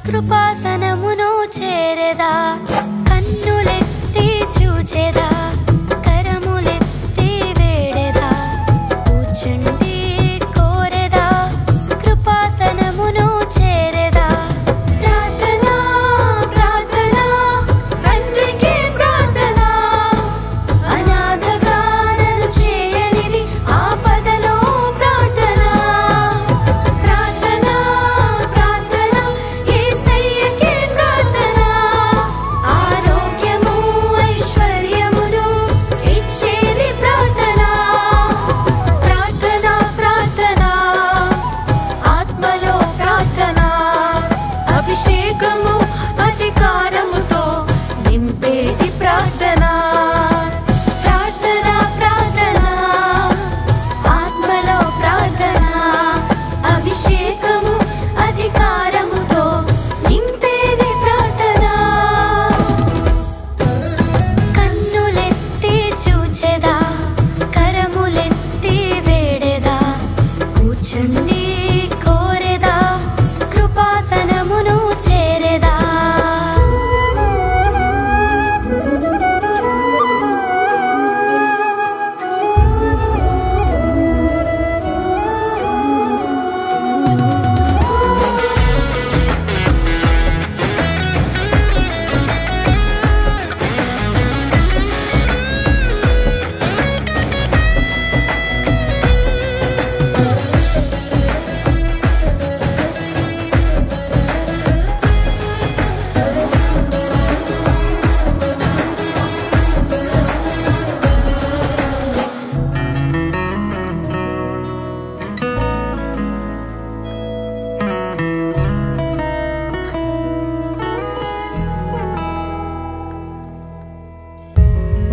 కృపాసనమును చేరెదా కన్నులెత్తి చూచెదా కరములెత్తి వేడెదా కూర్చుండి కోరెదా కృపాసనమును చేరెదా ప్రార్థన ప్రార్థన తండ్రికి ప్రార్థన అనాథగా నన్ను చేయనిది ఆపదలో ప్రార్థన ప్రార్థన ప్రార్థన యేసయ్యకే ప్రార్థన ఆరోగ్యము ఐశ్వర్యమును ఇచ్చేది ప్రార్థన ప్రార్థన ప్రార్థన ఆత్మలో ప్రార్థన అభిషేకము అధికారముతో నింపేది ప్రార్థన ప్రార్థన ప్రార్థన ఆత్మలో ప్రార్థన అభిషేకము అధికారముతో నింపేది ప్రార్థన కన్నులెత్తి చూచెదా కరములెత్తి వేడెదా కూర్చుండి కోరెదా కృపాసనమును చేరెదా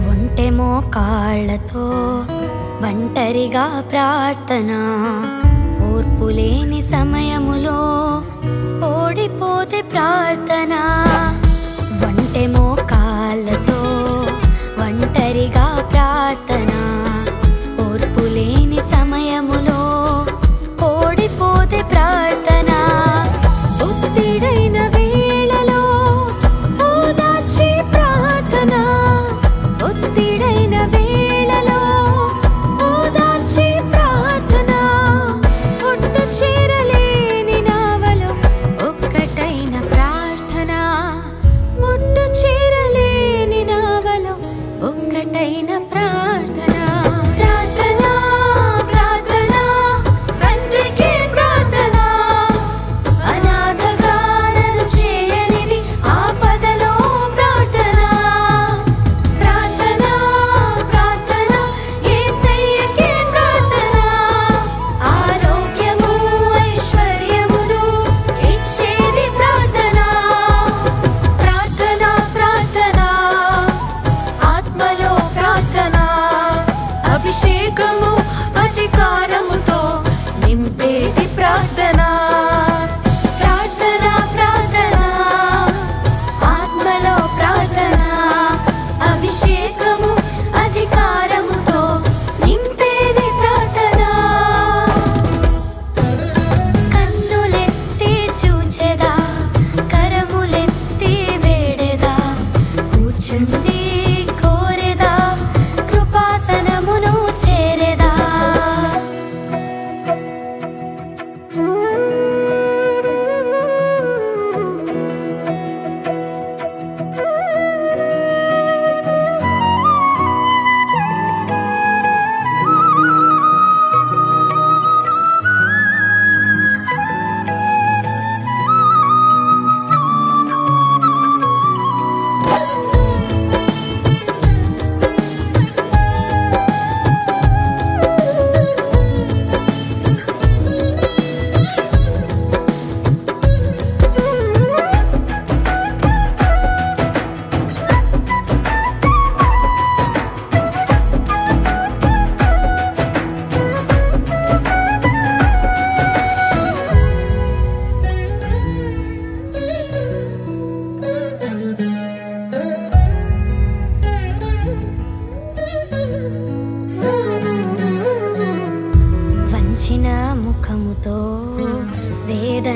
ఒంటె మోకాళ్ళతో ఒంటరిగా ప్రార్థన ఓర్పులేని సమయములో ఓడిపోతే ప్రార్థన ఒంటె మోకాళ్ళతో ఒంటరిగా ప్రార్థన ఓర్పులేని సమయములో ఓడిపోతే ప్రార్థన ఒత్తిడైన వేళలో ఓదార్చే ప్రార్థన ఒత్తిడైన వేళలో ఓదార్చే ప్రార్థన ఒట్టు చేరలేని నావలో ఒక్కటైన ప్రార్థన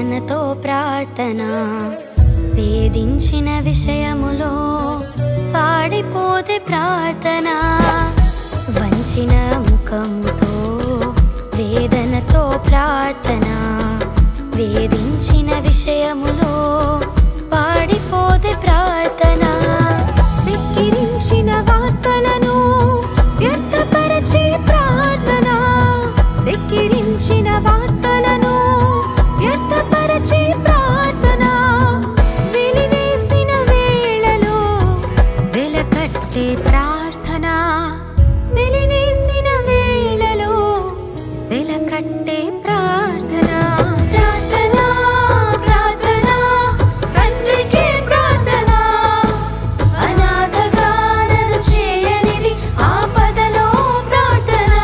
వేదనతో ప్రార్థన వేధించిన విషయములో పాడిపోతే ప్రార్థన వంచిన ముఖముతో వేదనతో ప్రార్థన వేధించిన విషయములో పాడిపోతే ప్రార్థన వెక్కిరించిన వార్తలను వ్యర్థపరచి ప్రార్థన వెక్కిరించిన వార్తలను వ్యర్థపరచి ప్రార్థన వెలివేసిన వేళలో వెలకట్టే ప్రార్థన వెలివేసిన వేళలో వెలకట్టే ప్రార్థన ప్రార్థన ప్రార్థన తండ్రికి ప్రార్థన అనాథగా నన్ను చేయనిది ఆపదలో ప్రార్థన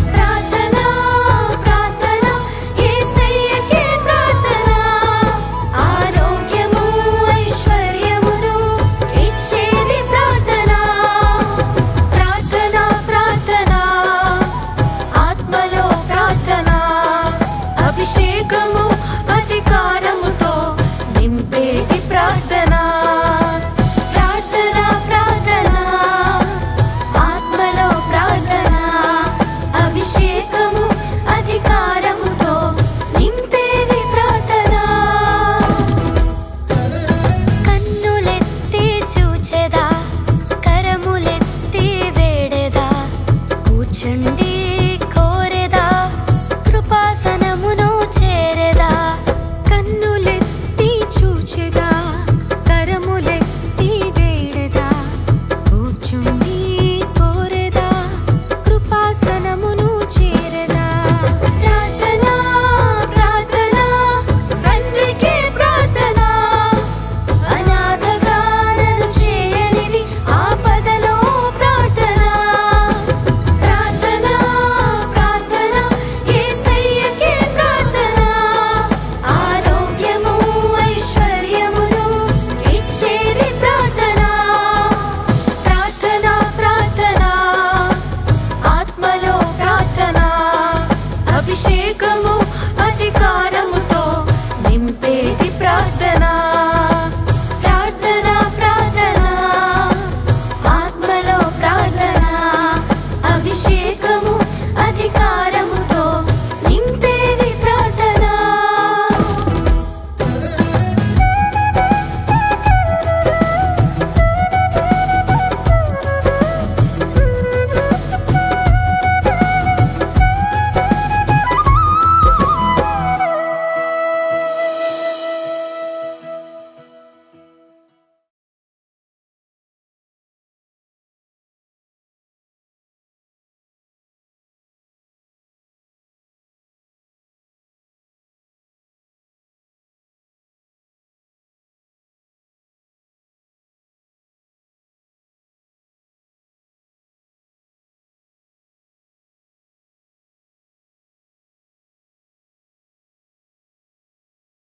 ప్రార్థన ప్రార్థన యేసయ్యకే ప్రార్థన ఆరోగ్యము ఐశ్వర్యమును ఇచ్చేది ప్రార్థన ప్రార్థన ప్రార్థన ఆత్మలో ప్రార్థన అభిషేకము